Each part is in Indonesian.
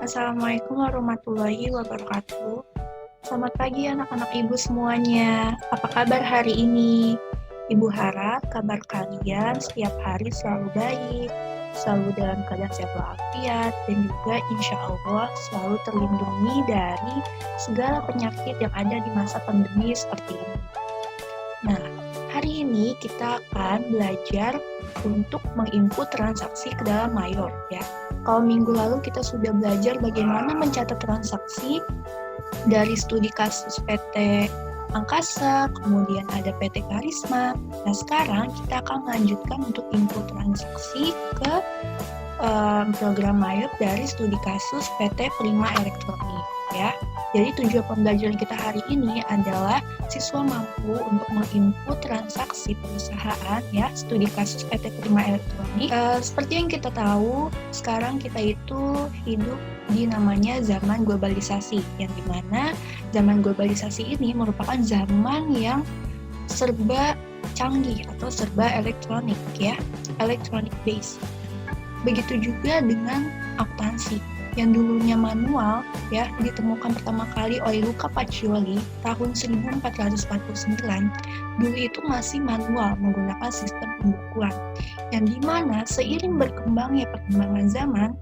Assalamualaikum warahmatullahi wabarakatuh. Selamat pagi anak-anak ibu semuanya. Apa kabar hari ini? Ibu harap kabar kalian setiap hari selalu baik, selalu dalam keadaan sehat walafiat, dan juga insya Allah selalu terlindungi dari segala penyakit yang ada di masa pandemi seperti ini. Nah, hari ini kita akan belajar untuk menginput transaksi ke dalam Mayor ya. Kalau minggu lalu kita sudah belajar bagaimana mencatat transaksi dari studi kasus PT Angkasa, kemudian ada PT Karisma. Nah, sekarang kita akan melanjutkan untuk input transaksi ke program Mayor dari studi kasus PT Prima Elektronik ya. Jadi tujuan pembelajaran kita hari ini adalah siswa mampu untuk menginput transaksi perusahaan ya, studi kasus PT Prima Elektronik. Seperti yang kita tahu, sekarang kita itu hidup di namanya zaman globalisasi, yang dimana zaman globalisasi ini merupakan zaman yang serba canggih atau serba elektronik ya, electronic based. Begitu juga dengan akuntansi yang dulunya manual ya, ditemukan pertama kali oleh Luca Pacioli tahun 1449. Dulu itu masih manual menggunakan sistem pembukuan, yang dimana seiring berkembangnya perkembangan zaman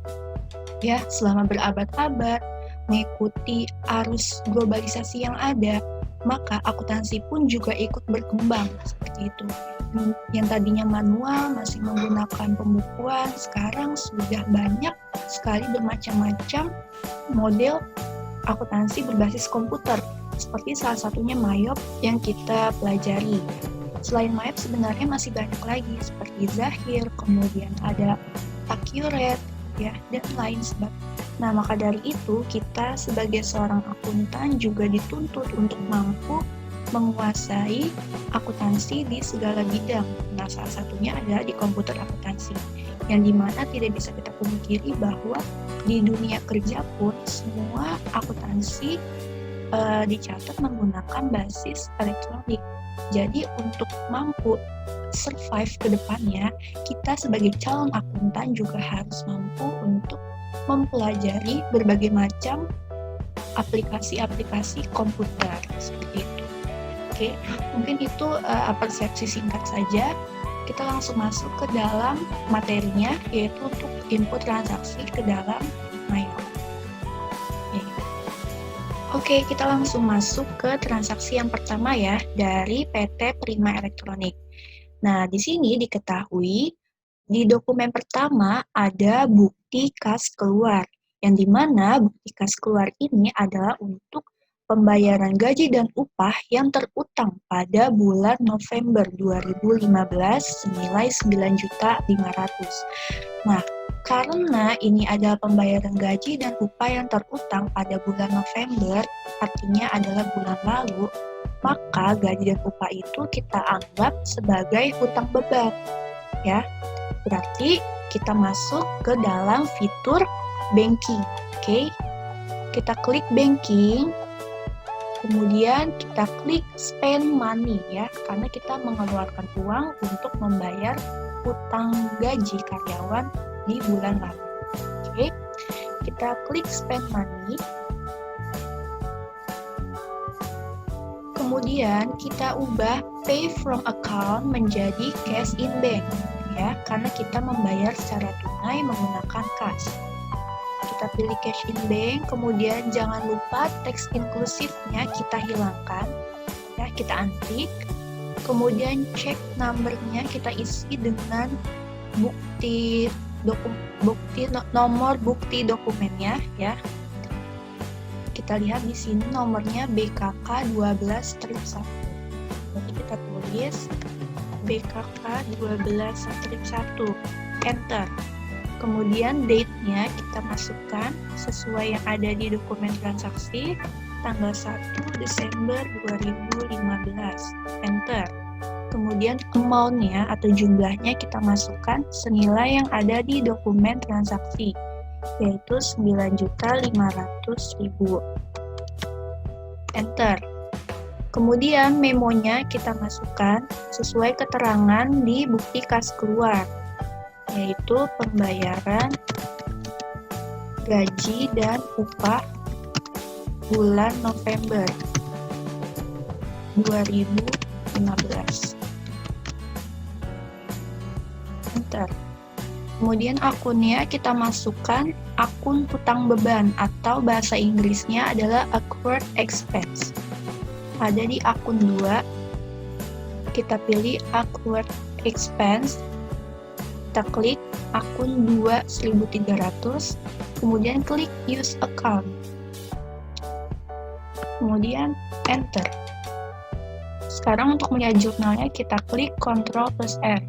ya, selama berabad-abad mengikuti arus globalisasi yang ada, maka akuntansi pun juga ikut berkembang seperti itu. Yang tadinya manual masih menggunakan pembukuan, sekarang sudah banyak sekali bermacam-macam model akuntansi berbasis komputer, seperti salah satunya Mayop yang kita pelajari. Selain Mayop sebenarnya masih banyak lagi seperti Zahir, kemudian ada Accurate ya, dan lain sebagainya. Nah, maka dari itu kita sebagai seorang akuntan juga dituntut untuk mampu menguasai akuntansi di segala bidang. Nah, salah satunya adalah di komputer akuntansi, yang dimana tidak bisa kita pungkiri bahwa di dunia kerja pun semua akuntansi dicatat menggunakan basis elektronik. Jadi untuk mampu survive ke depannya, kita sebagai calon akuntan juga harus mampu untuk mempelajari berbagai macam aplikasi-aplikasi komputer seperti itu. Oke, mungkin itu persepsi singkat saja. Kita langsung masuk ke dalam materinya, yaitu untuk input transaksi ke dalam Mayor. Oke, kita langsung masuk ke transaksi yang pertama ya, dari PT Prima Elektronik. Nah, di sini diketahui di dokumen pertama ada bukti kas keluar, yang dimana bukti kas keluar ini adalah untuk pembayaran gaji dan upah yang terutang pada bulan November 2015 senilai 9.500.000. Nah, karena ini adalah pembayaran gaji dan upah yang terutang pada bulan November, artinya adalah bulan lalu, maka gaji dan upah itu kita anggap sebagai hutang beban. Ya, berarti kita masuk ke dalam fitur banking. Oke, kita klik banking, kemudian kita klik spend money ya, karena kita mengeluarkan uang untuk membayar hutang gaji karyawan di bulan lalu. Oke, kita klik spend money. Kemudian kita ubah pay from account menjadi cash in bank ya, karena kita membayar secara tunai menggunakan kas. Kita pilih cash in bank, kemudian jangan lupa teks inklusifnya kita hilangkan ya, kita untick. Kemudian cek numbernya kita isi dengan nomor bukti dokumennya ya. Kita lihat di sini nomornya BKK 12-1. Jadi kita tulis BKK 12-1, enter. Kemudian date-nya kita masukkan sesuai yang ada di dokumen transaksi, tanggal 1 Desember 2015, enter. Kemudian amount-nya atau jumlahnya kita masukkan senilai yang ada di dokumen transaksi, yaitu 9.500.000. Enter. Kemudian memonya kita masukkan sesuai keterangan di bukti kas keluar, yaitu pembayaran gaji dan upah bulan November 2015. Enter. Kemudian akunnya kita masukkan akun hutang beban atau bahasa Inggrisnya adalah accrued expense. Ada di akun 2, kita pilih accrued expense, kita klik akun 2 1.300, kemudian klik use account, kemudian enter. Sekarang untuk melihat jurnalnya kita klik Ctrl+R.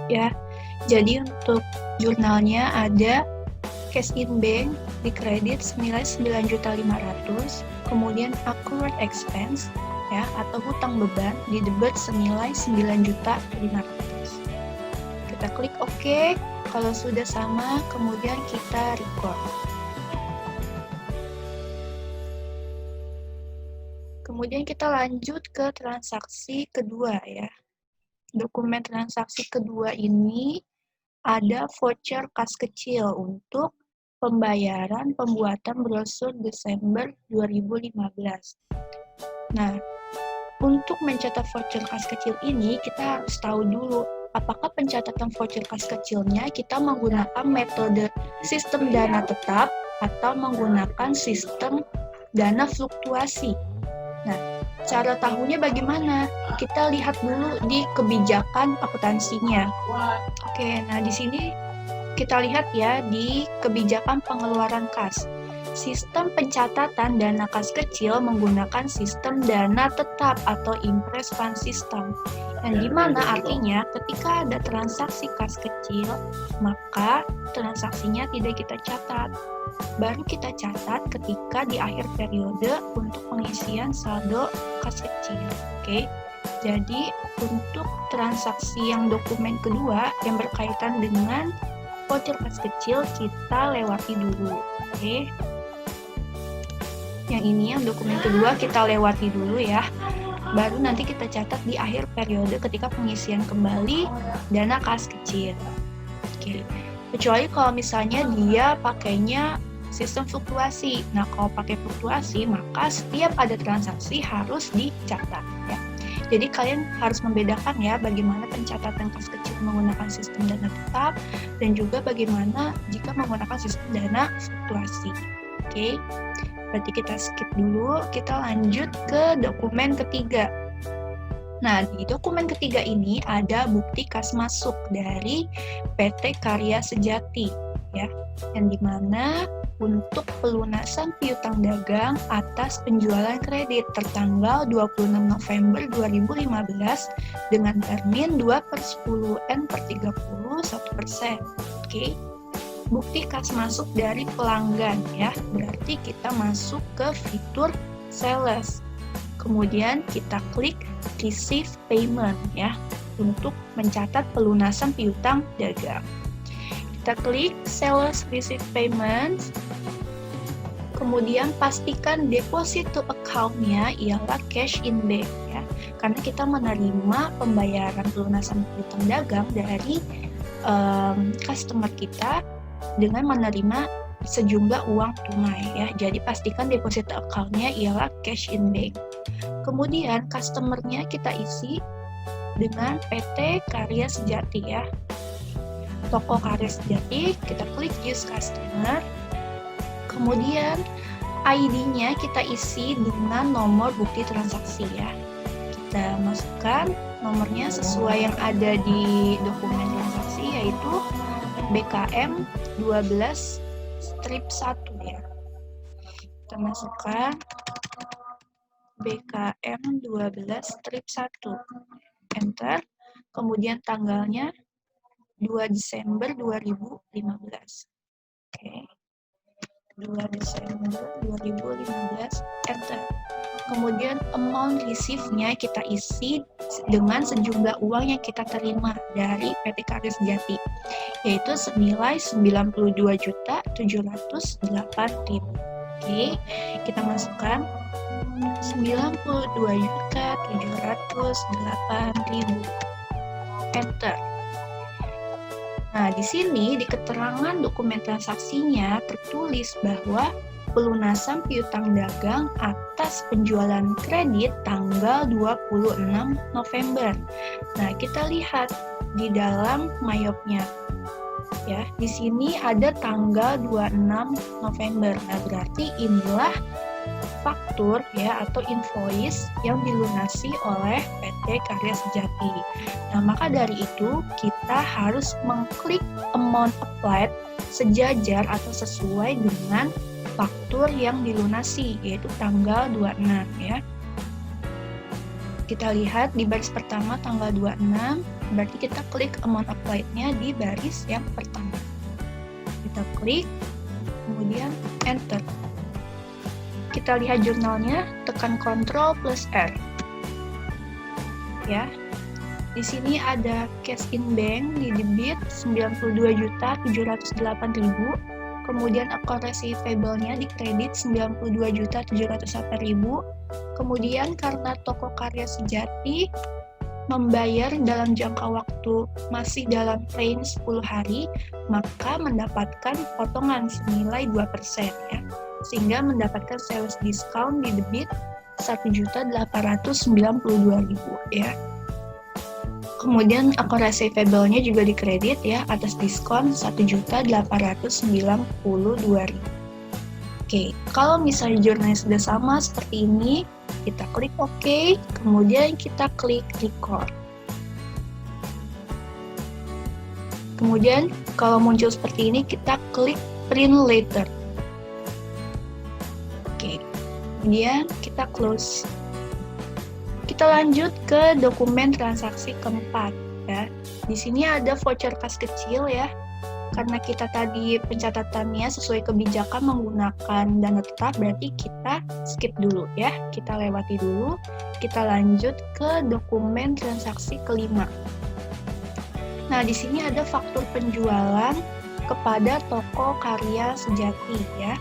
Ya, jadi untuk jurnalnya ada cash in bank di kredit senilai 9.500.000, kemudian accrued expense ya atau hutang beban di debit senilai 9.500.000. Kita klik OK. Kalau sudah sama, kemudian kita record. Kemudian kita lanjut ke transaksi kedua ya. Dokumen transaksi kedua ini ada voucher kas kecil untuk pembayaran pembuatan brosur Desember 2015. Nah, untuk mencatat voucher kas kecil ini, kita harus tahu dulu apakah pencatatan voucher kas kecilnya kita menggunakan metode sistem dana tetap atau menggunakan sistem dana fluktuasi. Nah, cara tahunya bagaimana? Kita lihat dulu di kebijakan akuntansinya. Oke, nah di sini kita lihat ya di kebijakan pengeluaran kas. Sistem pencatatan dana kas kecil menggunakan sistem dana tetap atau impress fund system. Yang dimana artinya ketika ada transaksi kas kecil, maka transaksinya tidak kita catat. Baru kita catat ketika di akhir periode untuk pengisian saldo kas kecil. Oke. Jadi untuk transaksi yang dokumen kedua yang berkaitan dengan voucher kas kecil kita lewati dulu. Oke. Yang ini yang dokumen kedua kita lewati dulu ya. Baru nanti kita catat di akhir periode ketika pengisian kembali dana kas kecil. Oke. Kecuali kalau misalnya dia pakainya sistem fluktuasi. Nah, kalau pakai fluktuasi, maka setiap ada transaksi harus dicatat ya. Jadi kalian harus membedakan ya bagaimana pencatatan kas kecil menggunakan sistem dana tetap dan juga bagaimana jika menggunakan sistem dana fluktuasi. Oke. Berarti kita skip dulu, kita lanjut ke dokumen ketiga. Nah, di dokumen ketiga ini ada bukti kas masuk dari PT Karya Sejati, ya, yang dimana untuk pelunasan piutang dagang atas penjualan kredit tertanggal 26 November 2015 dengan termin 2/10N/30 1%. Oke. Bukti kas masuk dari pelanggan ya, berarti kita masuk ke fitur sales. Kemudian kita klik receive payment ya untuk mencatat pelunasan piutang dagang. Kita klik sales receive payment. Kemudian pastikan deposit to account-nya ialah cash in bank ya. Karena kita menerima pembayaran pelunasan piutang dagang dari customer kita dengan menerima sejumlah uang tunai ya. Jadi pastikan deposit account-nya ialah cash in bank. Kemudian customer-nya kita isi dengan PT Karya Sejati ya. Toko Karya Sejati, kita klik use customer. Kemudian ID-nya kita isi dengan nomor bukti transaksi ya. Kita masukkan nomornya sesuai yang ada di dokumen transaksi yaitu BKM 12/1 ya. Kita masukkan BKM 12/1. Enter. Kemudian tanggalnya 2 Desember 2015. Oke. 2 Desember 2015. Enter. Kemudian amount receive-nya kita isi dengan sejumlah uang yang kita terima dari PT Karya Sejati, yaitu senilai 92.708.000. Oke, kita masukkan 92.708.000. Enter. Nah, di sini di keterangan dokumen transaksinya tertulis bahwa pelunasan piutang dagang atas penjualan kredit tanggal 26 November. Nah, kita lihat di dalam mayopnya. Ya, di sini ada tanggal 26 November. Nah, berarti inilah faktur ya atau invoice yang dilunasi oleh PT Karya Sejati. Nah, maka dari itu kita harus mengklik amount applied sejajar atau sesuai dengan faktur yang dilunasi, yaitu tanggal 26 ya. Kita lihat di baris pertama tanggal 26, berarti kita klik amount applied-nya di baris yang pertama. Kita klik, kemudian enter. Kita lihat jurnalnya, tekan Ctrl plus R. Ya. Di sini ada cash in bank di debit 92.708.000. Kemudian account receivable-nya di kredit 92.708.000. Kemudian karena toko Karya Sejati membayar dalam jangka waktu masih dalam range 10 hari, maka mendapatkan potongan senilai 2% ya. Sehingga mendapatkan sales discount di debit 1.892.000 ya. Kemudian account receivable-nya juga di kredit ya atas diskon 1.892.000. Oke, kalau misalnya jurnalnya sudah sama seperti ini, kita klik OK, kemudian kita klik record. Kemudian kalau muncul seperti ini, kita klik print later. Oke, kemudian kita close. Kita lanjut ke dokumen transaksi keempat ya. Di sini ada voucher kas kecil ya. Karena kita tadi pencatatannya sesuai kebijakan menggunakan dana tetap, berarti kita skip dulu ya. Kita lewati dulu. Kita lanjut ke dokumen transaksi kelima. Nah, di sini ada faktur penjualan kepada toko Karya Sejati ya.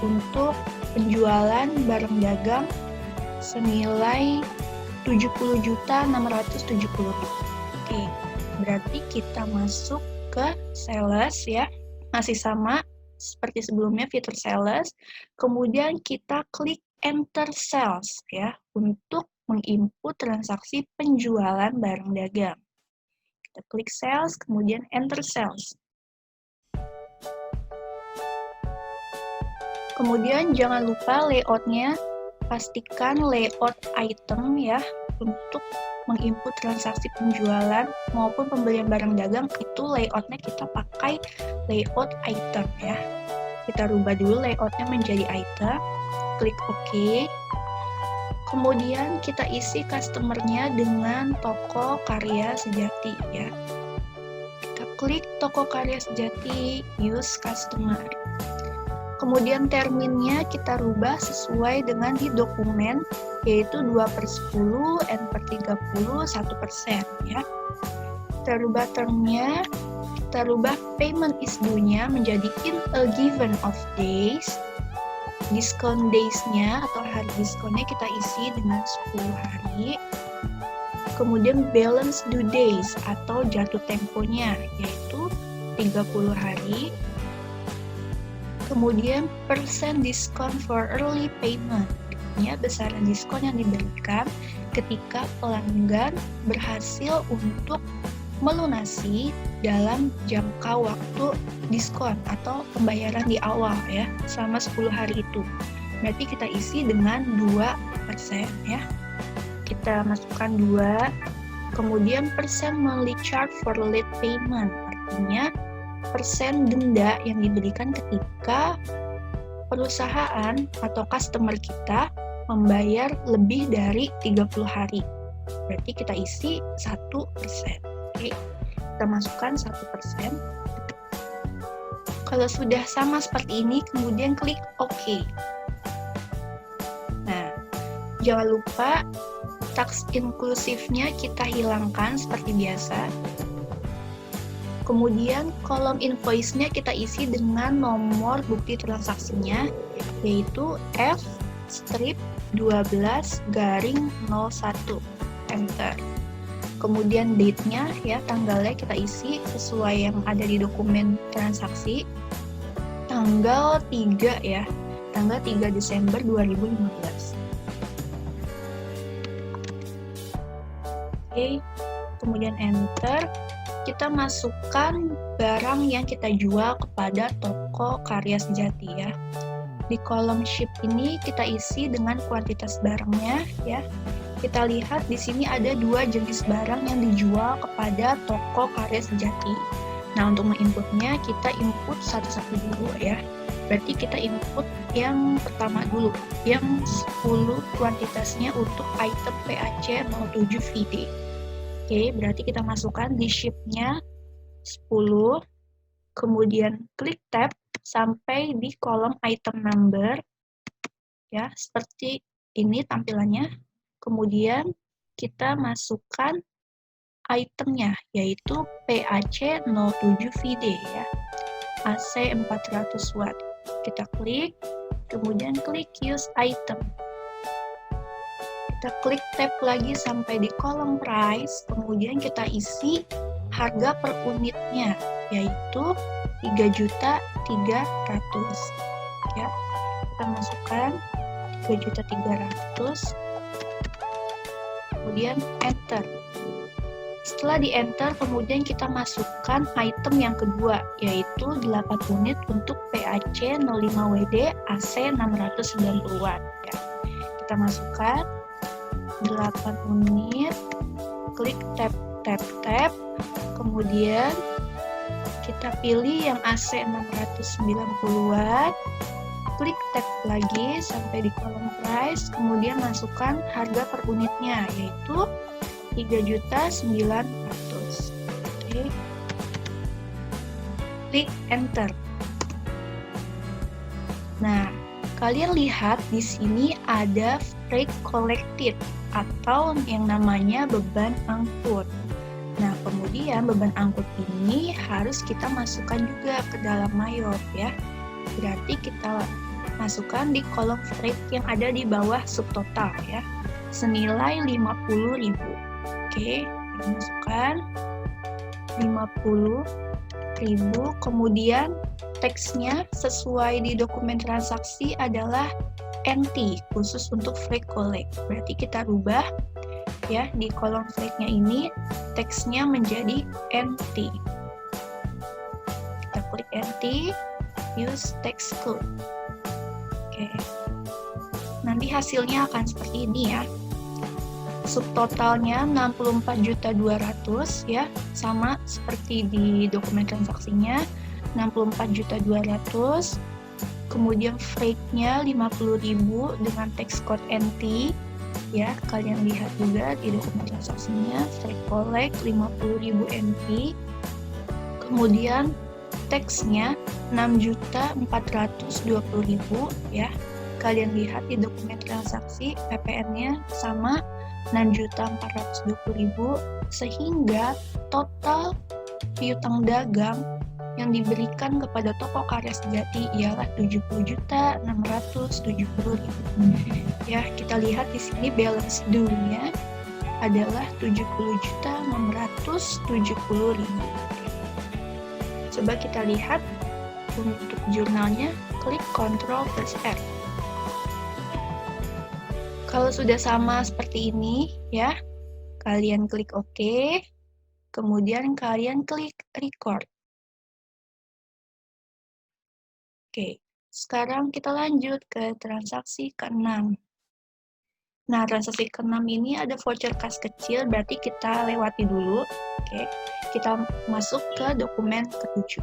Untuk penjualan barang dagang senilai 70.670.000. Oke, berarti kita masuk ke sales ya. Masih sama seperti sebelumnya fitur sales. Kemudian kita klik enter sales ya untuk menginput transaksi penjualan barang dagang. Kita klik sales, kemudian enter sales. Kemudian jangan lupa layout-nya, pastikan layout item ya untuk menginput transaksi penjualan maupun pembelian barang dagang itu layout-nya kita pakai layout item ya. Kita rubah dulu layout-nya menjadi item, klik OK. Kemudian kita isi customer-nya dengan toko Karya Sejati ya. Kita klik toko Karya Sejati, use customer. Kemudian terminnya kita rubah sesuai dengan di dokumen, yaitu 2/10, N/30, 1% ya. Kita rubah termnya, kita rubah payment is due-nya menjadi in a given of days. Discount days-nya atau hari diskonnya kita isi dengan 10 hari. Kemudian balance due days atau jatuh temponya, yaitu 30 hari. Kemudian persen diskon for early payment, artinya besaran diskon yang diberikan ketika pelanggan berhasil untuk melunasi dalam jangka waktu diskon atau pembayaran di awal ya, selama 10 hari itu. Berarti kita isi dengan 2% ya. Kita masukkan 2, kemudian persen monthly charge for late payment, artinya persen denda yang diberikan ketika perusahaan atau customer kita membayar lebih dari 30 hari. Berarti kita isi 1%. Oke, kita masukkan 1%. Kalau sudah sama seperti ini, kemudian klik OK. Nah, jangan lupa tax inklusifnya kita hilangkan seperti biasa. Kemudian kolom invoice-nya kita isi dengan nomor bukti transaksinya, yaitu F/12/01. Enter. kemudian date-nya ya, tanggalnya kita isi sesuai yang ada di dokumen transaksi. Tanggal 3 ya, tanggal 3 Desember 2015. Oke, kemudian enter. Kita masukkan barang yang kita jual kepada toko Karya Sejati ya. Di kolom ship ini kita isi dengan kuantitas barangnya ya. Kita lihat di sini ada 2 jenis barang yang dijual kepada toko Karya Sejati. Nah, untuk menginputnya kita input satu-satu dulu ya. Berarti kita input yang pertama dulu, yang 10 kuantitasnya untuk item PAC 07 VD. Oke, berarti kita masukkan di ship-nya 10, kemudian klik tab sampai di kolom item number, ya, seperti ini tampilannya. Kemudian kita masukkan itemnya, yaitu PAC 07 VD, ya, AC 400 watt. Kita klik, kemudian klik use item. Kita klik tab lagi sampai di kolom price, kemudian kita isi harga per unitnya, yaitu 3.300.000 ya. Kita masukkan 3.300.000, kemudian enter. Setelah di enter, kemudian kita masukkan item yang kedua, yaitu 8 unit untuk PAC 05WD AC 690 watt ya. Kita masukkan 8 unit, klik tab, kemudian kita pilih yang AC 690 watt, klik tab lagi sampai di kolom price, kemudian masukkan harga per unitnya, yaitu 3.900.000. Oke. Klik enter. Nah, kalian lihat di sini ada freight collected atau yang namanya beban angkut. Nah, kemudian beban angkut ini harus kita masukkan juga ke dalam Mayop ya. Berarti kita masukkan di kolom freight yang ada di bawah subtotal ya, senilai 50.000. Oke, kita masukkan 50.000, kemudian teksnya sesuai di dokumen transaksi adalah NT, khusus untuk freight collect. Berarti kita rubah ya, di kolom freight-nya ini teksnya menjadi NT. Kita klik NT, use text code. Oke. Nanti hasilnya akan seperti ini ya. Subtotalnya 64.200.000 ya, sama seperti di dokumen transaksinya, 64.200.000. Kemudian freight-nya 50.000 dengan text code NT ya, kalian lihat juga di dokumen transaksinya, freight collect 50.000 NT. Kemudian teksnya 6.420.000 ya, kalian lihat di dokumen transaksi PPN-nya sama 6.420.000, sehingga total piutang dagang yang diberikan kepada toko Karya Sejati ialah 70.670.000. Ya, kita lihat di sini balance due-nya adalah 70.670.000. Coba kita lihat untuk jurnalnya, klik Ctrl plus R. Kalau sudah sama seperti ini ya, kalian klik OK, kemudian kalian klik record. Oke, sekarang kita lanjut ke transaksi ke-6. Nah, transaksi ke-6 ini ada voucher kas kecil, berarti kita lewati dulu. Oke, kita masuk ke dokumen ke-7.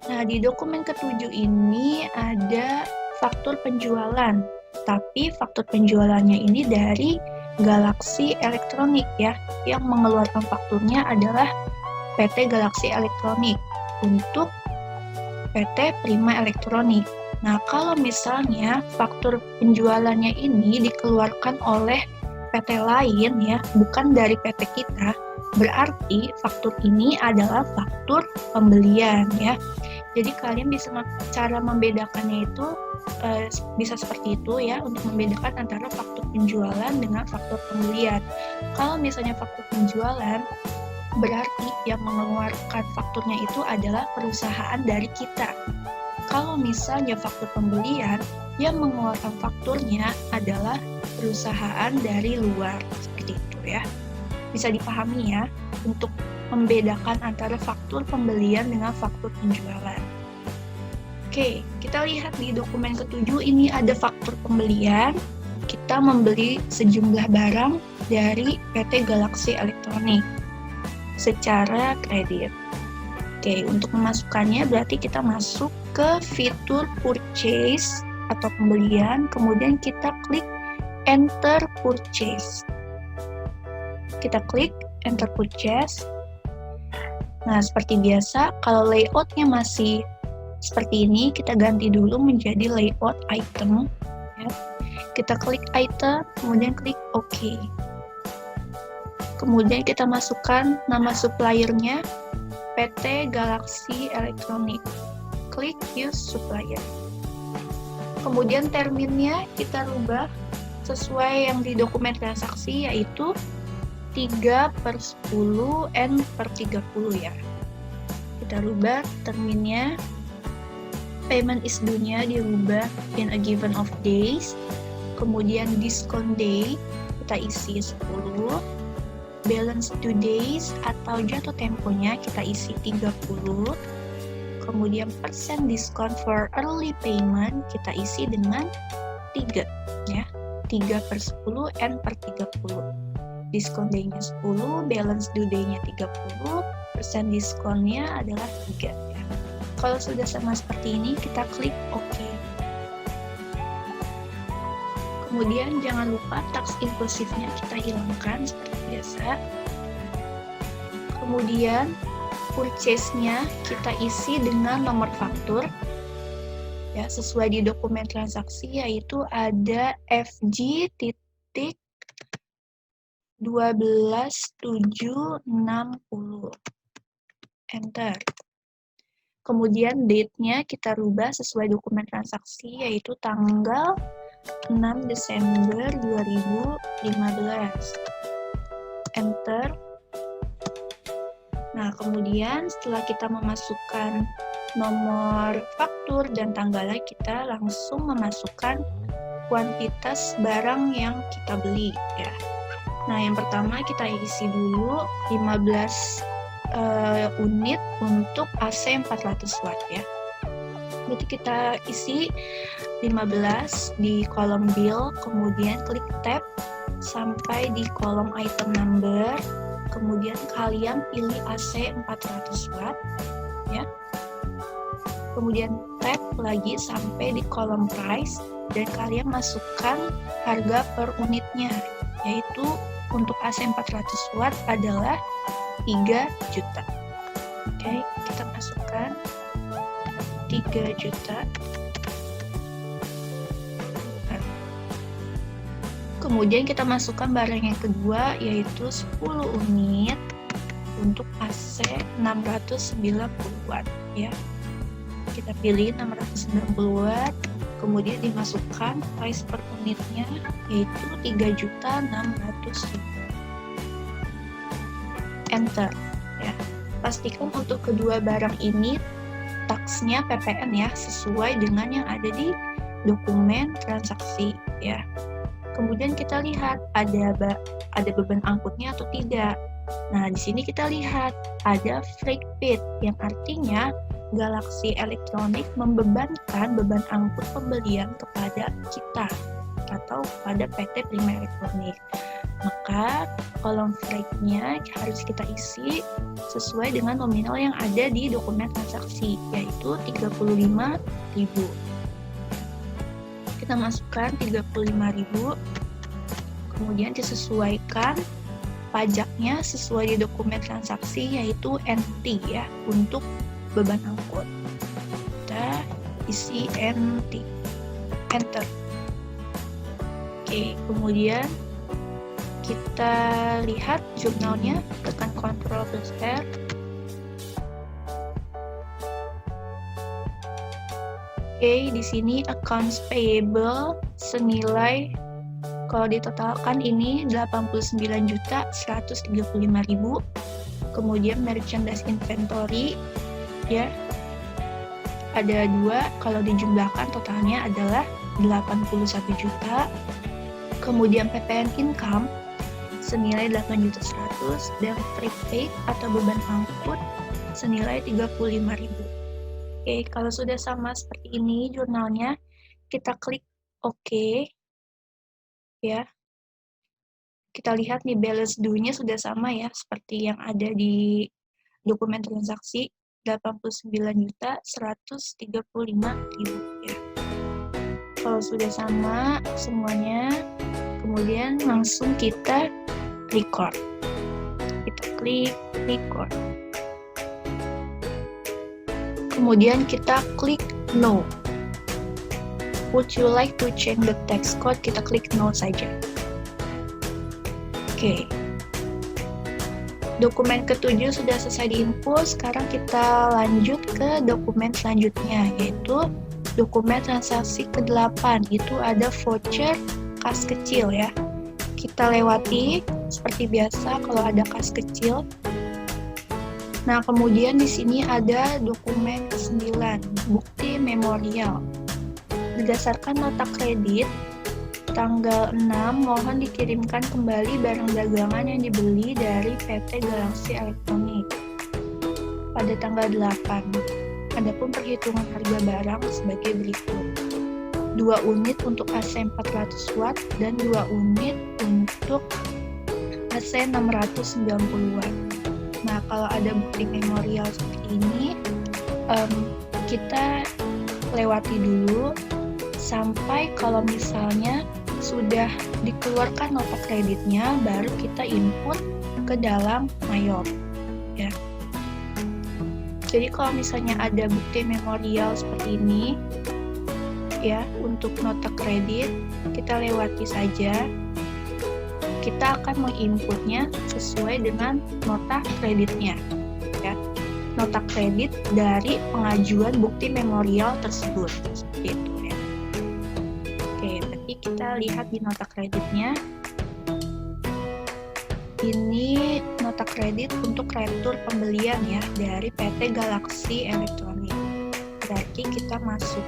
Nah, di dokumen ke-7 ini ada faktur penjualan, tapi faktur penjualannya ini dari Galaxy Elektronik ya. Yang mengeluarkan fakturnya adalah PT Galaxy Elektronik untuk PT Prima Elektronik. Nah, kalau misalnya faktur penjualannya ini dikeluarkan oleh PT lain ya, bukan dari PT kita, berarti faktur ini adalah faktur pembelian ya. Jadi kalian bisa cara membedakannya itu bisa seperti itu ya, untuk membedakan antara faktur penjualan dengan faktur pembelian. Kalau misalnya faktur penjualan, berarti yang mengeluarkan fakturnya itu adalah perusahaan dari kita. Kalau misalnya faktur pembelian, yang mengeluarkan fakturnya adalah perusahaan dari luar, seperti itu ya. Bisa dipahami ya, untuk membedakan antara faktur pembelian dengan faktur penjualan. Oke, kita lihat di dokumen ketujuh ini ada faktur pembelian. Kita membeli sejumlah barang dari PT Galaxy Elektronik secara kredit. Oke, untuk memasukkannya berarti kita masuk ke fitur purchase atau pembelian, kemudian kita klik enter purchase. Kita klik enter purchase. Nah, seperti biasa, kalau layoutnya masih seperti ini, kita ganti dulu menjadi layout item. Ya. Kita klik item, kemudian klik OK. Kemudian kita masukkan nama suppliernya, PT Galaxy Elektronik. Klik use supplier. Kemudian terminnya kita rubah sesuai yang di dokumen transaksi, yaitu 3/10 N/30 ya. Kita rubah terminnya, payment is due-nya dirubah in a given of days, kemudian discount day kita isi 10, balance due days atau jatuh temponya kita isi 30, kemudian persen discount for early payment kita isi dengan 3 ya, 3/10 N/30. Discount day-nya 10, balance due day-nya 30, persen diskonnya adalah 3 ya. Kalau sudah sama seperti ini, kita klik OK. Kemudian jangan lupa tax inklusifnya kita hilangkan seperti biasa. Kemudian purchase-nya kita isi dengan nomor faktur ya, sesuai di dokumen transaksi, yaitu ada FG.12760. Enter. Kemudian date-nya kita rubah sesuai dokumen transaksi, yaitu tanggal 6 Desember 2015. Enter. Nah, kemudian setelah kita memasukkan nomor faktur dan tanggalnya, kita langsung memasukkan kuantitas barang yang kita beli ya. Nah, yang pertama kita isi dulu 15 unit untuk AC 400 watt ya. Berarti kita isi 15 di kolom bill, kemudian klik tab sampai di kolom item number, kemudian kalian pilih AC 400 watt ya. Kemudian tab lagi sampai di kolom price dan kalian masukkan harga per unitnya, yaitu untuk AC 400 watt adalah 3 juta. Oke, kita masukkan 3 juta. Kemudian kita masukkan barang yang kedua, yaitu 10 unit untuk AC 690 watt ya. Kita pilih 690 watt, kemudian dimasukkan price per unitnya yaitu 3.600.000. Enter ya. Pastikan untuk kedua barang ini taksnya PPN ya, sesuai dengan yang ada di dokumen transaksi ya. Kemudian kita lihat ada beban angkutnya atau tidak. Nah, di sini kita lihat ada freight paid, yang artinya Galaxy Elektronik membebankan beban angkut pembelian kepada kita atau kepada PT Prima Elektronik. Maka kolom freight-nya harus kita isi sesuai dengan nominal yang ada di dokumen transaksi, yaitu 35.000. Kita masukkan 35.000, kemudian disesuaikan pajaknya sesuai di dokumen transaksi, yaitu NT ya, untuk beban angkut. Kita isi NT. Enter. Oke, kemudian kita lihat jurnalnya, tekan Ctrl+R. Oke, di sini accounts payable senilai, kalau ditotalkan ini 89.135.000. Kemudian merchandise inventory ya ada 2, kalau dijumlahkan totalnya adalah 81 juta. Kemudian PPN income senilai 8.100.000 dan prepaid atau beban angkut senilai 35.000. Oke, kalau sudah sama seperti ini jurnalnya, kita klik OK. Ya. Kita lihat nih balance due-nya sudah sama ya, seperti yang ada di dokumen transaksi, 89.135.000 ya. Kalau sudah sama semuanya, kemudian langsung kita record. Kita klik record. Kemudian kita klik no. Would you like to change the tax code? Kita klik no saja. Oke. Dokumen ke-7 sudah selesai diinput. Sekarang kita lanjut ke dokumen selanjutnya, yaitu dokumen transaksi ke-8. Itu ada voucher kas kecil ya. Kita lewati seperti biasa kalau ada kas kecil. Nah, kemudian di sini ada dokumen ke-9, bukti memorial. Berdasarkan nota kredit, tanggal 6 mohon dikirimkan kembali barang dagangan yang dibeli dari PT Galaxy Elektronik pada tanggal 8. Adapun perhitungan harga barang sebagai berikut. 2 unit untuk AC 400 watt dan 2 unit untuk AC 690 watt. Nah, kalau ada bukti memorial seperti ini, kita lewati dulu sampai kalau misalnya sudah dikeluarkan nota kreditnya, baru kita input ke dalam Mayor. Ya. Jadi kalau misalnya ada bukti memorial seperti ini, ya, untuk nota kredit, kita lewati saja. Kita akan menginputnya sesuai dengan nota kreditnya, ya. Nota kredit dari pengajuan bukti memorial tersebut, seperti itu ya. Oke, berarti kita lihat di nota kreditnya. Ini nota kredit untuk retur pembelian ya dari PT Galaxy Elektronik. Berarti kita masuk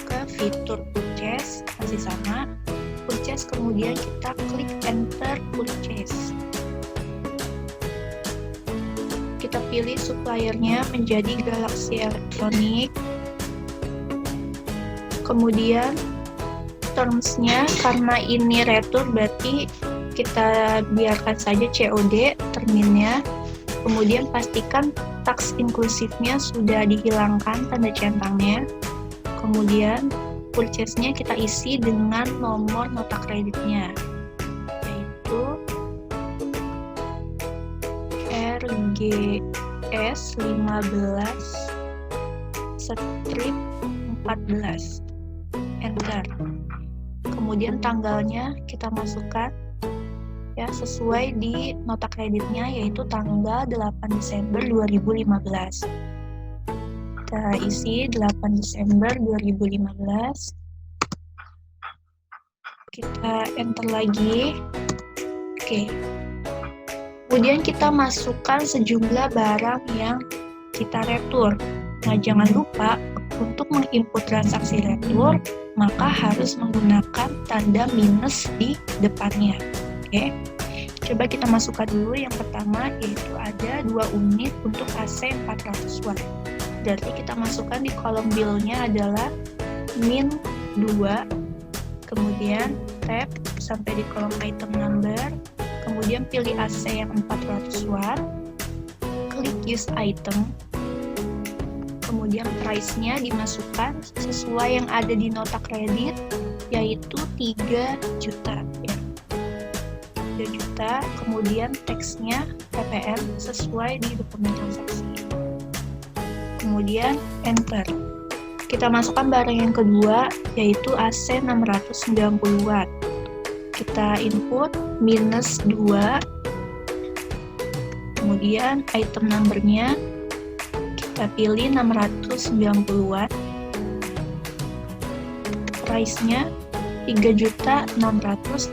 ke fitur purchase, masih sama. Purchase, kemudian kita klik enter purchase. Kita pilih suppliernya menjadi Galaxy Elektronik. Kemudian terms-nya, karena ini retur berarti kita biarkan saja COD terminnya. Kemudian pastikan tax inklusifnya sudah dihilangkan tanda centangnya. Kemudian purchase-nya kita isi dengan nomor nota kreditnya, yaitu RGS 15 strip 14. Enter. Kemudian tanggalnya kita masukkan ya sesuai di nota kreditnya, yaitu tanggal 8 Desember 2015. Kita isi 8 Desember 2015. Kita enter lagi. Oke. Kemudian kita masukkan sejumlah barang yang kita retur. Nah, jangan lupa untuk menginput transaksi retur, maka harus menggunakan tanda minus di depannya. Oke. Coba kita masukkan dulu yang pertama, yaitu ada 2 unit untuk AC 400 watt. Berarti kita masukkan di kolom bill-nya adalah min 2, kemudian tab sampai di kolom item number, kemudian pilih AC yang 400 watt, klik use item, kemudian price-nya dimasukkan sesuai yang ada di nota kredit, yaitu 3 juta. Ya. 3 juta, kemudian teksnya PPN sesuai di dokumen transaksi. Kemudian enter. Kita masukkan barang yang kedua, yaitu AC 690 watt. Kita input minus 2. Kemudian item numbernya kita pilih 690 watt. price-nya 3.600.000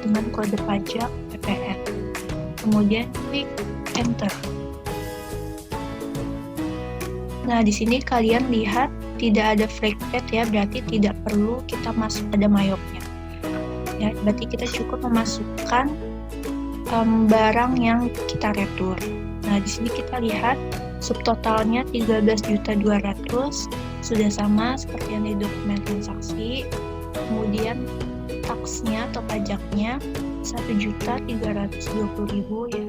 dengan kode pajak PPN. Kemudian klik enter. Nah, di sini kalian lihat tidak ada flag pad ya, berarti tidak perlu kita masuk pada mayoknya. Ya, berarti kita cukup memasukkan barang yang kita retur. Nah, di sini kita lihat subtotalnya 13.200.000, sudah sama seperti yang di dokumen transaksi. Kemudian taksnya atau pajaknya 1.320.000 ya.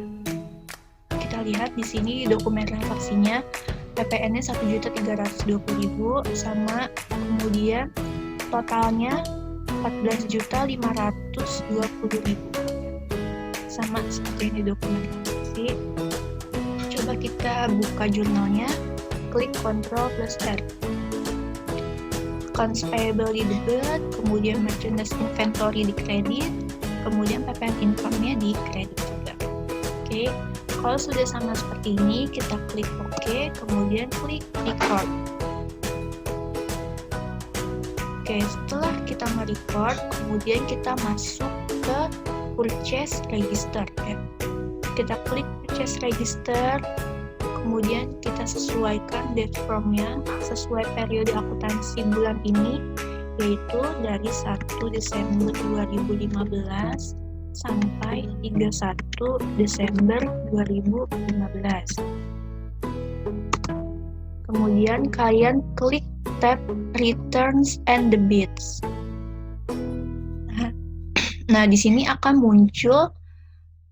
Kita lihat di sini dokumen transaksinya PPN-nya 1.320.000 sama, kemudian totalnya 14.520.000 sama seperti yang di dokumen transaksi. Coba kita buka jurnalnya, klik Ctrl plus R. Accounts payable di debit, kemudian merchandise inventory di kredit, kemudian PPN income-nya di kredit juga. Oke, kalau sudah sama seperti ini, kita klik OK, kemudian klik record. Oke, setelah kita merecord, kemudian kita masuk ke purchase register ya. Kita klik purchase register, kemudian kita sesuaikan date from-nya sesuai periode akuntansi bulan ini, yaitu dari 1 Desember 2015 sampai 31 Desember 2015. Kemudian kalian klik tab Returns and Debits. Nah, di sini akan muncul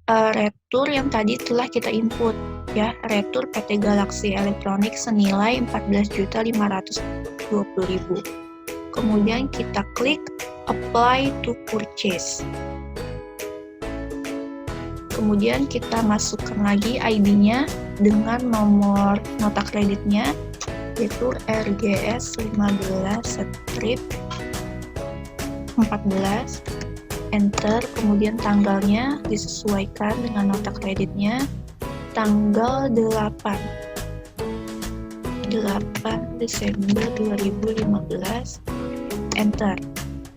retur yang tadi telah kita input ya, retur PT Galaxy Electronics senilai 14.520.000. Kemudian kita klik Apply to Purchase. Kemudian kita masukkan lagi ID-nya dengan nomor nota kreditnya, yaitu RGS 15/14, enter, kemudian tanggalnya disesuaikan dengan nota kreditnya, tanggal 8 Desember 2015, enter.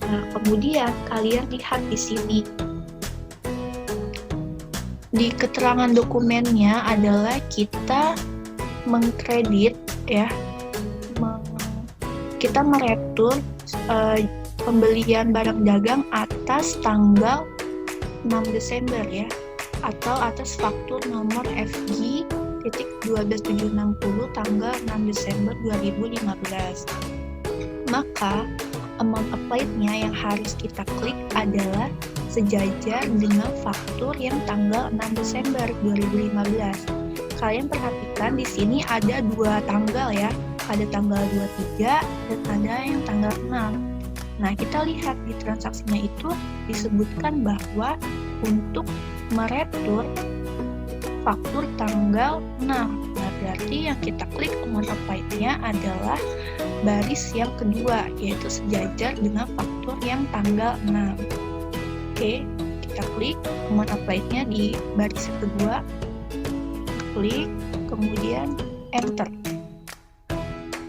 Nah, kemudian kalian lihat di sini. Di keterangan dokumennya adalah kita mengkredit ya, kita meretur pembelian barang dagang atas tanggal 6 Desember ya, atau atas faktur nomor FG.12760 tanggal 6 Desember 2015. Maka amount applied-nya yang harus kita klik adalah sejajar dengan faktur yang tanggal 6 Desember 2015. Kalian perhatikan di sini ada dua tanggal ya, ada tanggal 23 dan ada yang tanggal 6. Nah, kita lihat di transaksinya itu disebutkan bahwa untuk meretur faktur tanggal 6. Nah, berarti yang kita klik amount applied-nya adalah baris yang kedua, yaitu sejajar dengan faktur yang tanggal 6. Oke, kita klik amount applied-nya di baris yang kedua, klik, kemudian enter.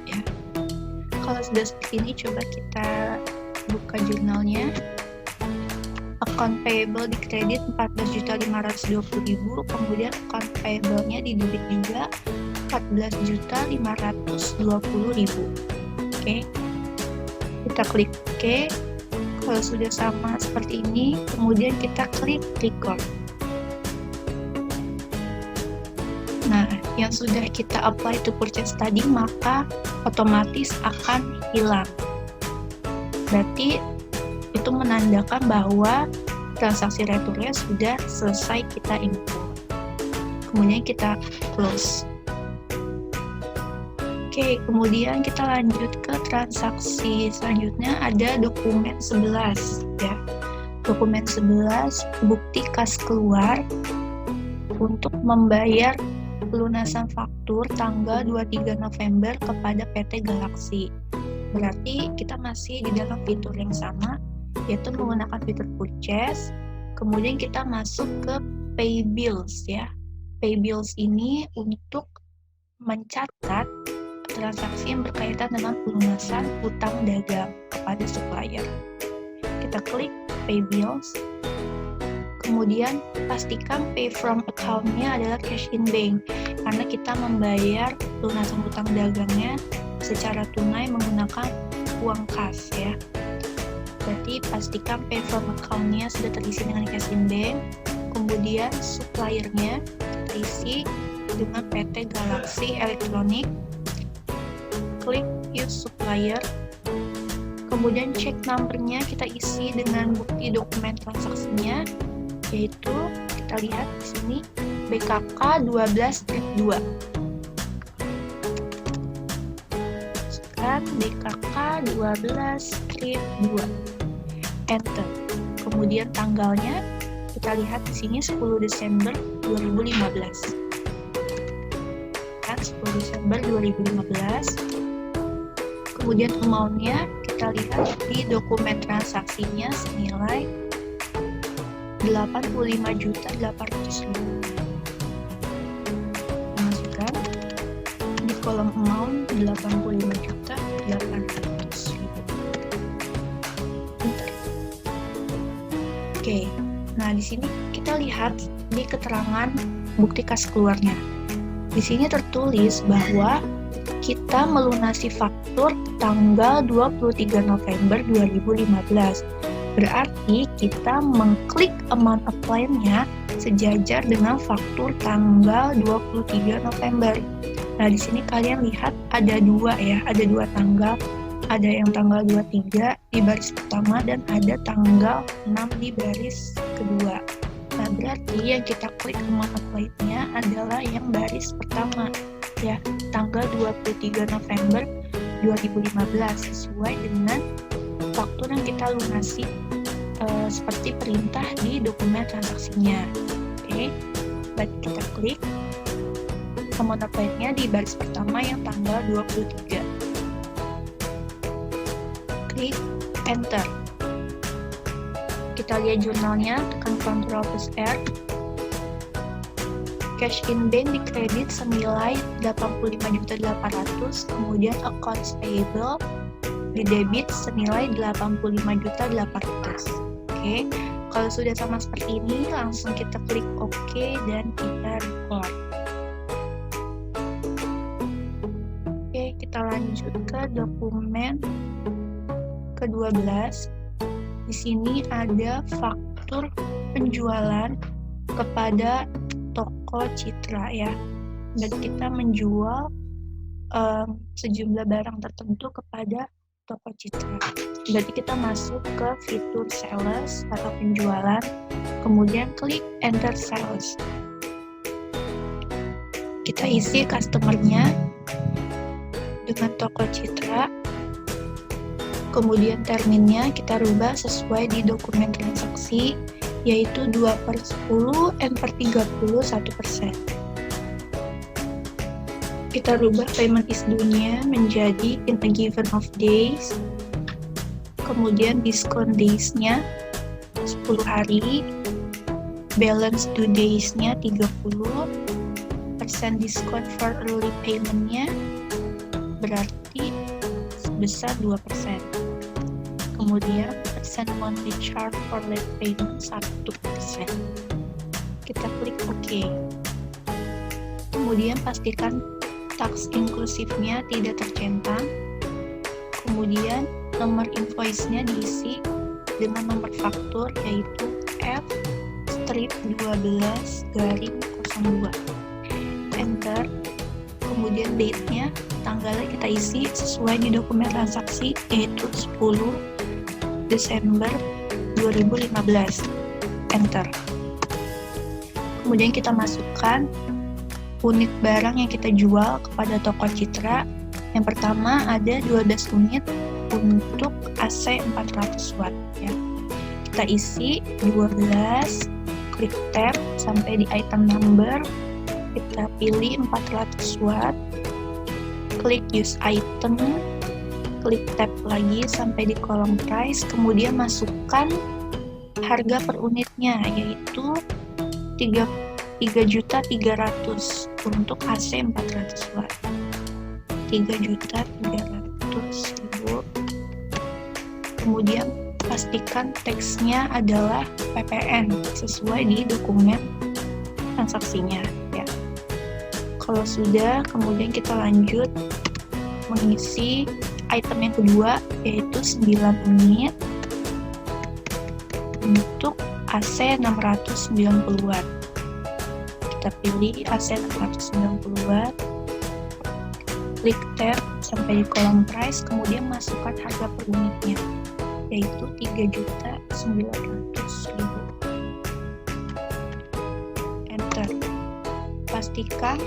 Ya. Kalau sudah seperti ini, coba kita buka jurnalnya. Account payable di kredit 14.520.000, kemudian account payable-nya di debit juga 14.520.000. Oke, kita klik OK. Kalau sudah sama seperti ini, kemudian kita klik record. Nah, yang sudah kita apply to purchase tadi, maka otomatis akan hilang. Berarti itu menandakan bahwa transaksi returnya sudah selesai kita input. Kemudian kita close. Oke, kemudian kita lanjut ke transaksi selanjutnya, ada dokumen 11 ya. Dokumen 11 bukti kas keluar untuk membayar pelunasan faktur tanggal 23 November kepada PT Galaxy. Berarti kita masih di dalam fitur yang sama, yaitu menggunakan fitur purchase. Kemudian kita masuk ke pay bills ya. Pay bills ini untuk mencatat transaksi yang berkaitan dengan pelunasan hutang dagang kepada supplier. kita klik Pay Bills. Kemudian pastikan pay from account-nya adalah cash in bank, karena kita membayar lunasan utang dagangnya secara tunai menggunakan uang kas ya. Berarti pastikan pay from account-nya sudah terisi dengan cash in bank. Kemudian supplier-nya kita isi dengan PT Galaxy Electronic. Klik use supplier. Kemudian check number-nya kita isi dengan bukti dokumen transaksinya, yaitu kita lihat di sini BKK 12-2. Masukkan BKK 12-2. Enter. Kemudian tanggalnya kita lihat di sini 10 Desember 2015. Kan 10 Desember 2015. Kemudian amount-nya kita lihat di dokumen transaksinya senilai 85.800.000. Masukkan di kolom amount 85.800.000. Oke, nah di sini kita lihat di keterangan bukti kas keluarnya. Di sini tertulis bahwa kita melunasi faktur tanggal 23 November 2015. Berarti kita mengklik amount apply-nya sejajar dengan faktur tanggal 23 November. Nah, di sini kalian lihat ada dua tanggal. Ada yang tanggal 23 di baris pertama dan ada tanggal 6 di baris kedua. Nah, berarti yang kita klik amount apply-nya adalah yang baris pertama, ya, tanggal 23 November 2015 sesuai dengan faktur yang kita lunasi seperti perintah di dokumen transaksinya. Oke, baik, kita klik amount apply-nya di baris pertama yang tanggal 23. Klik enter. Kita lihat jurnalnya, tekan Ctrl+R. Cash in bank dikredit senilai 85.800.000, kemudian accounts payable didebit senilai 85.800.000. Oke, kalau sudah sama seperti ini, langsung kita klik OK dan kita record. Oke, kita lanjut ke dokumen ke-12. Di sini ada faktur penjualan kepada toko Citra ya. Dan kita menjual sejumlah barang tertentu kepada toko Citra. Berarti kita masuk ke fitur sales atau penjualan, kemudian klik enter sales. Kita isi customer-nya dengan toko Citra, kemudian terminnya kita rubah sesuai di dokumen transaksi, yaitu 2/10, N/30, 1%. Kita rubah payment is due-nya menjadi in a given of days, kemudian discount days-nya 10 hari, balance due days-nya 30%, discount for early payment-nya berarti sebesar 2%. Kemudian persen monthly charge for late payment 1%. Kita klik OK. Kemudian pastikan tax inklusifnya tidak tercentang. Kemudian nomor invoice-nya diisi dengan nomor faktur yaitu F-12-02. Enter. Kemudian date-nya, tanggalnya kita isi sesuai di dokumen transaksi yaitu 10 Desember 2015. Enter. Kemudian kita masukkan unit barang yang kita jual kepada toko Citra. Yang pertama ada 12 unit untuk AC 400 watt ya. Kita isi 12, klik tab sampai di item number, kita pilih 400 watt, klik use item, klik tab lagi sampai di kolom price, kemudian masukkan harga per unitnya yaitu 3.300.000 untuk AC 400 watt. 3.300.000. Kemudian pastikan teksnya adalah PPN sesuai di dokumen transaksinya ya. Kalau sudah, kemudian kita lanjut mengisi item yang kedua, yaitu 9 unit untuk AC 690-an. Kita pilih AC 690-an, klik tab sampai di kolom price, kemudian masukkan harga per unitnya, yaitu 3.900.000. Enter. Pastikan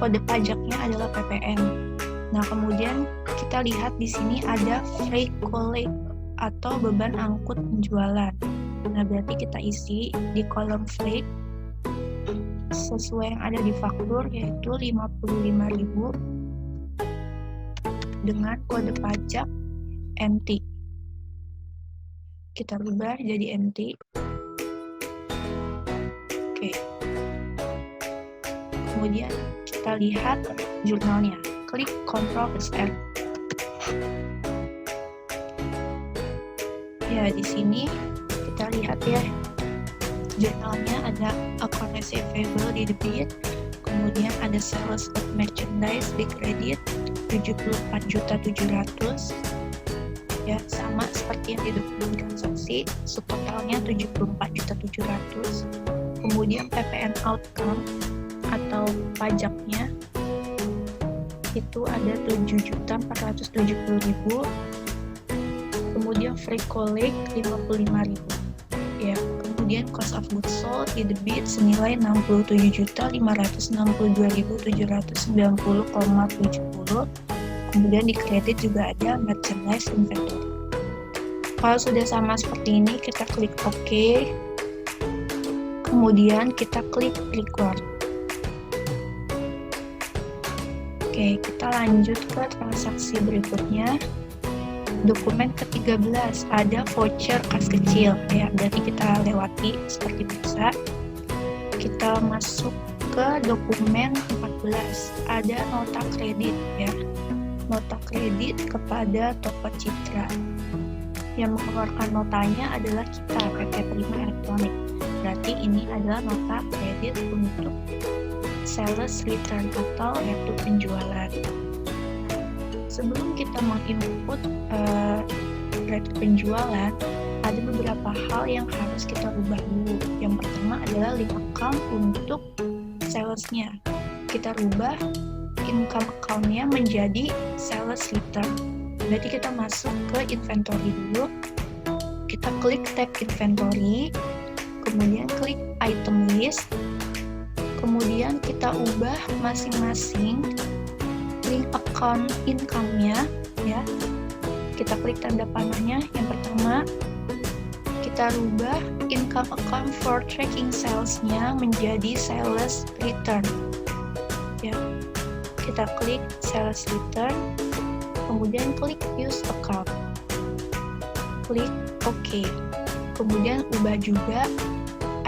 kode pajaknya adalah PPN. Nah, kemudian kita lihat di sini ada freight collect atau beban angkut penjualan. Nah, berarti kita isi di kolom freight sesuai yang ada di faktur, yaitu 55.000 dengan kode pajak NT. Kita rubah jadi NT. Oke. Kemudian kita lihat jurnalnya. Klik Ctrl+R. Ya, di sini kita lihat ya, jurnalnya ada account receivable di debit, kemudian ada sales of merchandise di kredit 74.700.000, ya sama seperti yang di dokumen transaksi, subtotalnya 74.700.000. Kemudian PPN outcome atau pajaknya itu ada 7.470.000. Kemudian free collect 55.000 ya. Kemudian cost of goods sold di debit senilai 67.562.790,70. Kemudian di kredit juga ada merchandise inventory. Kalau sudah sama seperti ini, kita klik OK. Kemudian kita klik record. Oke, kita lanjut ke transaksi berikutnya. Dokumen ke-13 ada voucher kas kecil ya, berarti kita lewati seperti biasa. Kita masuk ke dokumen 14, ada nota kredit ya, nota kredit kepada Toko Citra. Yang mengeluarkan notanya adalah kita, PT Prima Elektronik. Berarti ini adalah nota kredit untuk sales return atau retur penjualan. Sebelum kita menginput retur penjualan, ada beberapa hal yang harus kita ubah dulu. Yang pertama adalah link account untuk salesnya. Kita rubah income account-nya menjadi sales return. Berarti kita masuk ke inventory dulu. Kita klik tab inventory, kemudian klik item list, kemudian kita ubah masing-masing link account income-nya ya. Kita klik tanda panahnya. Yang pertama, kita rubah income account for tracking sales-nya menjadi sales return ya. Kita klik sales return, kemudian klik use account, klik OK. Kemudian ubah juga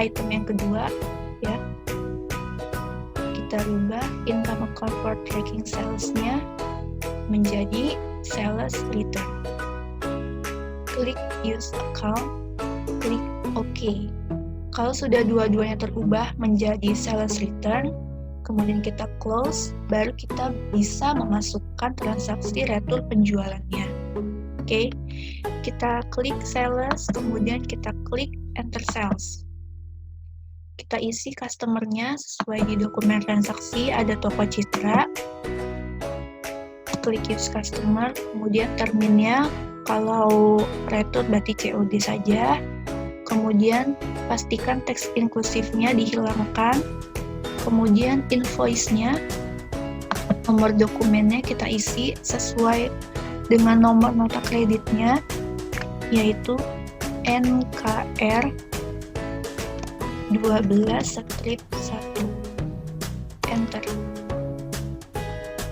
item yang kedua ya. Kita rubah income account for tracking sales-nya menjadi sales return. Klik use account, klik OK. Kalau sudah dua-duanya terubah menjadi sales return, kemudian kita close, baru kita bisa memasukkan transaksi retur penjualannya. Oke, kita klik sales, kemudian kita klik enter sales. Kita isi customer-nya sesuai di dokumen transaksi, ada Toko Citra. Klik use customer, kemudian terminnya kalau retur berarti COD saja. Kemudian pastikan teks inklusifnya dihilangkan. Kemudian invoice-nya, nomor dokumennya kita isi sesuai dengan nomor nota kreditnya, yaitu NKR 12/1. Enter.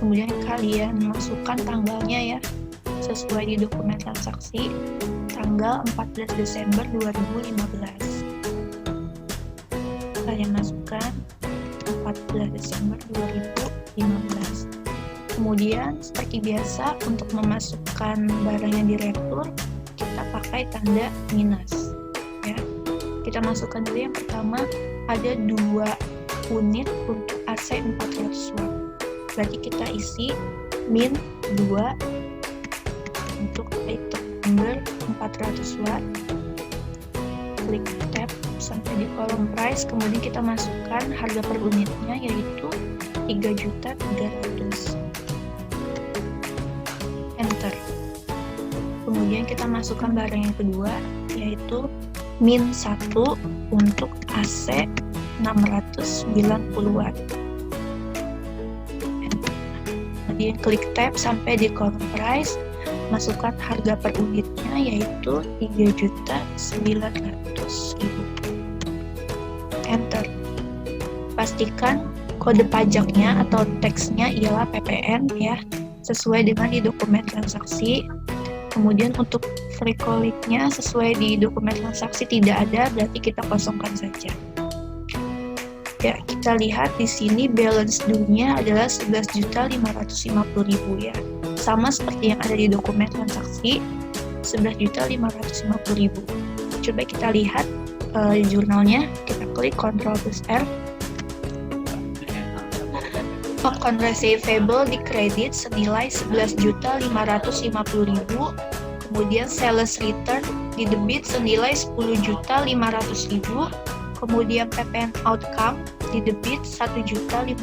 Kemudian kalian masukkan tanggalnya ya, sesuai di dokumen transaksi, tanggal 14 Desember 2015. Kalian masukkan 14 Desember 2015. Kemudian seperti biasa untuk memasukkan barangnya di retur, kita pakai sampai tanda minus ya. Kita masukkan dulu yang pertama, ada 2 unit untuk AC 400 watt. Berarti kita isi min 2 untuk item number 400 watt. Klik tab sampai di kolom price, kemudian kita masukkan harga per unitnya yaitu 3.300.000. Enter. Kemudian kita masukkan barang yang kedua yaitu min 1 untuk AC 690 watt. Kemudian klik tab sampai di kolom price, masukkan harga per unitnya yaitu 3.900.000. Enter. Pastikan kode pajaknya atau teksnya ialah PPN ya, sesuai dengan di dokumen transaksi. Kemudian untuk free call-nya sesuai di dokumen transaksi tidak ada, berarti kita kosongkan saja. Ya, kita lihat di sini balance due-nya adalah 11.550.000 ya. Sama seperti yang ada di dokumen transaksi, 11.550.000. Coba kita lihat jurnalnya, kita klik Ctrl plus R. Account receivable di kredit senilai 11.550.000, kemudian sales return di debit senilai 10.500.000, kemudian PPN outcome di debit 1.050.000,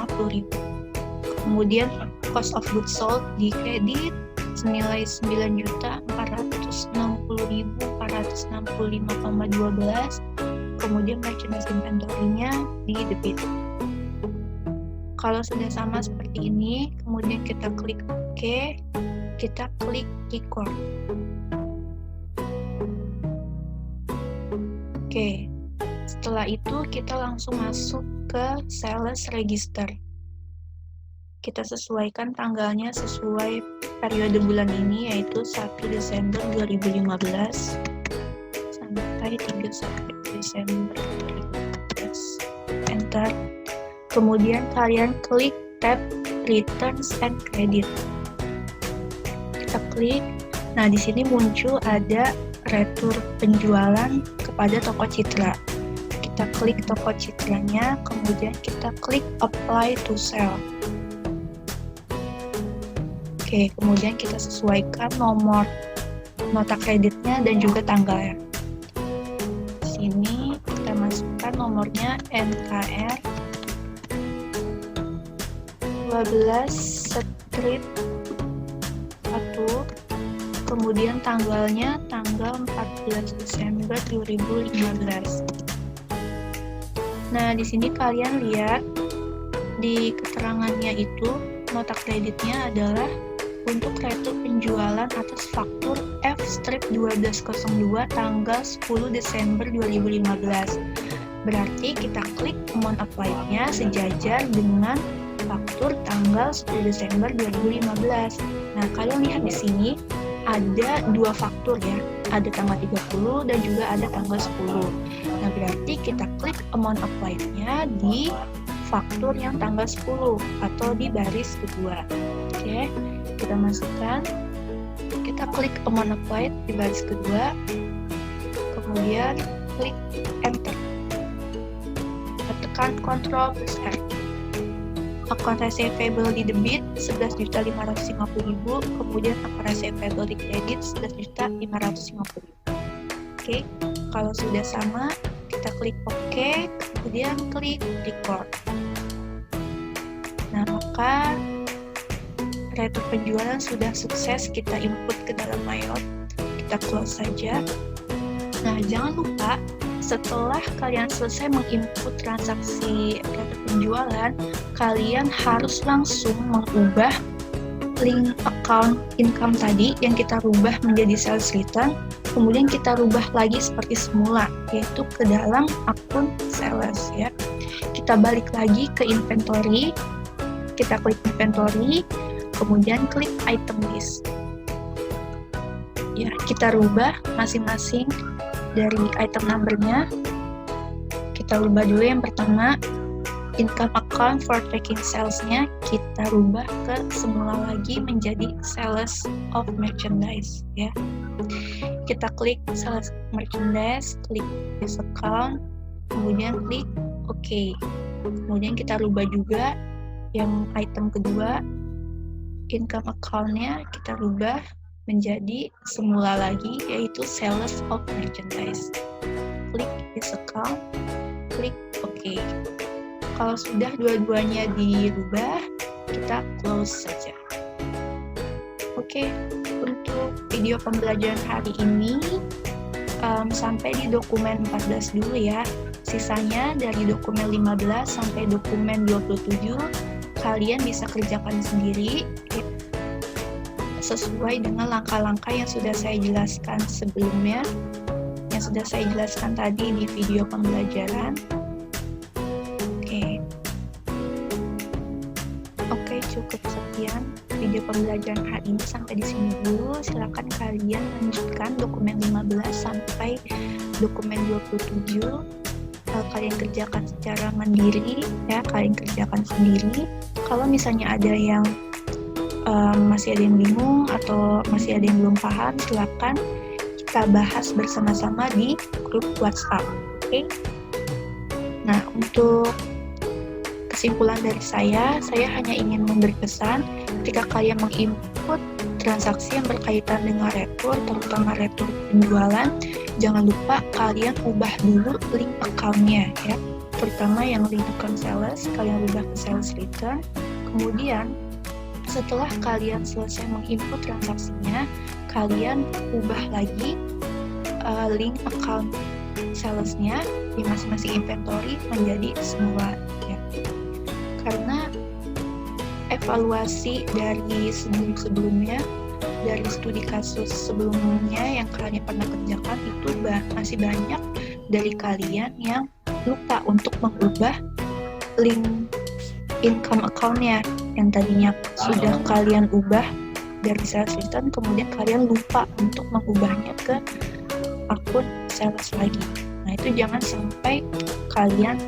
kemudian cost of goods sold di kredit senilai 9.460.465,12, kemudian merchandise inventory-nya di debit. Kalau sudah sama seperti ini, kemudian kita klik OK, kita klik record. Oke, setelah itu kita langsung masuk ke sales register. Kita sesuaikan tanggalnya sesuai periode bulan ini, yaitu 1 Desember 2015 sampai 31 Desember 2015. Enter. Kemudian kalian klik tab Returns and Credit. Kita klik. Nah, di sini muncul ada retur penjualan kepada toko Citra. Kita klik toko Citranya, kemudian kita klik Apply to Sell. Oke, kemudian kita sesuaikan nomor nota kreditnya dan juga tanggalnya. Di sini kita masukkan nomornya NKR 12 Street 1, kemudian tanggalnya tanggal 14 Desember 2015. Nah, di sini kalian lihat di keterangannya itu nota kreditnya adalah untuk retur penjualan atas faktur F-1202 tanggal 10 Desember 2015. Berarti kita klik amount applied-nya sejajar dengan faktur tanggal 10 Desember 2015. Nah, kalian lihat di sini ada 2 faktur ya, ada tanggal 30 dan juga ada tanggal 10. Nah, berarti kita klik amount applied-nya di faktur yang tanggal 10 atau di baris kedua. Oke, kita masukkan, kita klik amount applied di baris kedua, kemudian klik enter, tekan Ctrl plus R. Account receivable di debit 11.550.000, kemudian account receivable di kredit 11.550.000. Oke, kalau sudah sama, kita klik OK, kemudian klik record. Nah, maka retur penjualan sudah sukses kita input ke dalam Mailot. Kita close saja. Nah, jangan lupa setelah kalian selesai menginput transaksi retur penjualan, kalian harus langsung mengubah link account income tadi yang kita rubah menjadi sales return, kemudian kita rubah lagi seperti semula, yaitu ke dalam akun sales ya. Kita balik lagi ke inventory, kita klik inventory, kemudian klik item list. Ya, kita rubah masing-masing dari item number-nya. Kita rubah dulu yang pertama, income account for tracking sales-nya kita kita rubah ke semula lagi menjadi sales of merchandise ya. Kita klik sales merchandise, klik this account, kemudian klik OK. Kemudian kita rubah juga yang item kedua, income account-nya kita rubah menjadi semula lagi, yaitu sales of merchandise. Klik this account, klik OK. Kalau sudah dua-duanya dirubah, kita close saja. Oke, untuk video pembelajaran hari ini sampai di dokumen 14 dulu ya. Sisanya dari dokumen 15 sampai dokumen 27 kalian bisa kerjakan sendiri sesuai dengan langkah-langkah yang sudah saya jelaskan sebelumnya, yang sudah saya jelaskan tadi di video pembelajaran. Oke, cukup sekian video pembelajaran hari ini, sampai di sini dulu. Silakan kalian lanjutkan dokumen 15 sampai dokumen 27. Kalian kerjakan secara mandiri ya, kalian kerjakan sendiri. Kalau misalnya ada yang masih ada yang bingung atau masih ada yang belum paham, silakan kita bahas bersama-sama di grup WhatsApp. Oke. Nah, untuk kesimpulan dari saya hanya ingin memberi pesan ketika kalian menginput transaksi yang berkaitan dengan retur, terutama retur penjualan, jangan lupa kalian ubah dulu link account-nya ya. Terutama yang link account sales, kalian ubah ke sales return. Kemudian setelah kalian selesai menginput transaksinya, kalian ubah lagi link account salesnya di masing-masing inventory menjadi semula ya. Karena evaluasi dari sebelum-sebelumnya, dari studi kasus sebelumnya yang kalian pernah kerjakan, itu masih banyak dari kalian yang lupa untuk mengubah link income account-nya yang tadinya sudah kalian ubah dari sales return, kemudian kalian lupa untuk mengubahnya ke akun sales lagi. Nah, itu jangan sampai kalian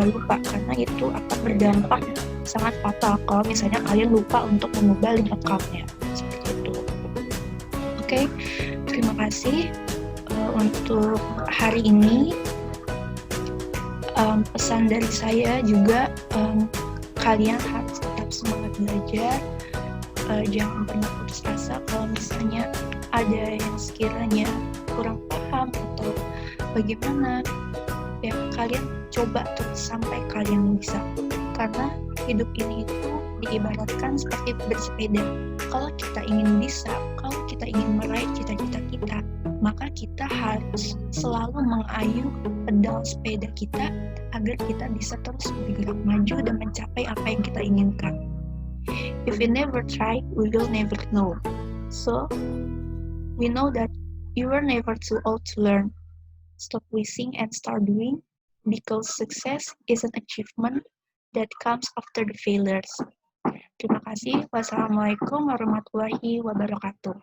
lupa, karena itu akan berdampak sangat fatal kalau misalnya kalian lupa untuk mengubah link account-nya. Seperti itu. Oke, terima kasih untuk hari ini. Pesan dari saya juga, kalian harus tetap semangat belajar. Jangan pernah putus asa kalau misalnya ada yang sekiranya kurang paham atau bagaimana, ya kalian coba terus sampai kalian bisa. Karena hidup ini itu diibaratkan seperti bersepeda. Kalau kita ingin bisa, kalau kita ingin meraih cita-cita kita, maka kita harus selalu mengayuh pedal sepeda kita agar kita bisa terus bergerak maju dan mencapai apa yang kita inginkan. If we never try, we will never know. So, we know that you are never too old to learn. Stop wishing and start doing, because success is an achievement that comes after the failures. Terima kasih. Wassalamualaikum warahmatullahi wabarakatuh.